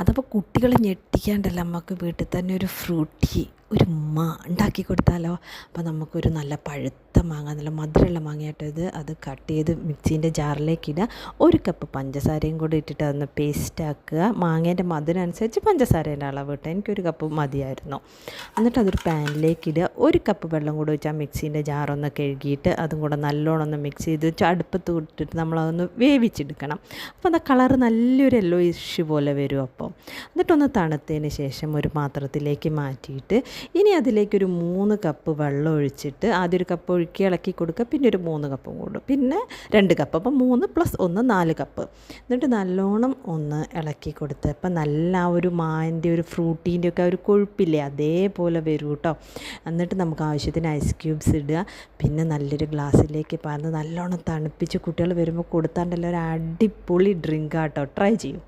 അതപ്പോൾ കുട്ടികൾ ഞെട്ടിക്കാണ്ടല്ല നമുക്ക് വീട്ടിൽ തന്നെ ഒരു ഫ്രൂട്ടി ഒരു ഉണ്ടാക്കി കൊടുത്താലോ. അപ്പോൾ നമുക്കൊരു നല്ല പഴുത്ത മാങ്ങ, നല്ല മധുരമുള്ള മാങ്ങയായിട്ട് അത് കട്ട് ചെയ്ത് മിക്സീൻ്റെ ജാറിലേക്ക് ഇടുക. 1 കപ്പ് പഞ്ചസാരയും കൂടി ഇട്ടിട്ട് അതൊന്ന് പേസ്റ്റ് ആക്കുക. മാങ്ങേൻ്റെ മധുരം അനുസരിച്ച് പഞ്ചസാരേൻ്റെ അളവ് ഇട്ട് എനിക്ക് 1 കപ്പ് മതിയായിരുന്നു. എന്നിട്ട് അതൊരു പാനിലേക്ക് ഇടുക. 1 കപ്പ് വെള്ളം കൂടി വെച്ചാൽ മിക്സീൻ്റെ ജാറൊന്ന് കഴുകിയിട്ട് അതും കൂടെ നല്ലോണം ഒന്ന് മിക്സ് ചെയ്ത് അടുപ്പത്ത് ഇട്ടിട്ട് നമ്മളതൊന്ന് വേവിച്ചെടുക്കണം. അപ്പോൾ അത് കളറ് നല്ലൊരു യെല്ലോ ഇഷ് പോലെ വരും. അപ്പോൾ എന്നിട്ടൊന്ന് തണുത്തതിന് ശേഷം ഒരു പാത്രത്തിലേക്ക് മാറ്റിയിട്ട് ഇനി അതിലേക്കൊരു 3 കപ്പ് വെള്ളം ഒഴിച്ചിട്ട് ആദ്യം 1 കപ്പ് ഒഴുക്കി ഇളക്കി കൊടുക്കുക. പിന്നെ ഒരു 3 കപ്പും കൂടും, പിന്നെ 2 കപ്പ്, അപ്പം 3 + 1 4 കപ്പ്. എന്നിട്ട് നല്ലോണം ഒന്ന് ഇളക്കി കൊടുത്ത് അപ്പം നല്ല ആ ഒരു മാവിൻ്റെ ഒരു ഫ്രൂട്ടീൻ്റെ ഒക്കെ ഒരു കൊഴുപ്പില്ലേ അതേപോലെ വരും കേട്ടോ. എന്നിട്ട് നമുക്ക് ആവശ്യത്തിന് ഐസ് ക്യൂബ്സ് ഇടുക. പിന്നെ നല്ലൊരു ഗ്ലാസ്സിലേക്ക് പാർന്ന് നല്ലോണം തണുപ്പിച്ച് കുട്ടികൾ വരുമ്പോൾ കൊടുത്താണ്ടല്ലോ ഒരു അടിപൊളി ഡ്രിങ്കാട്ടോ. ട്രൈ ചെയ്യൂ.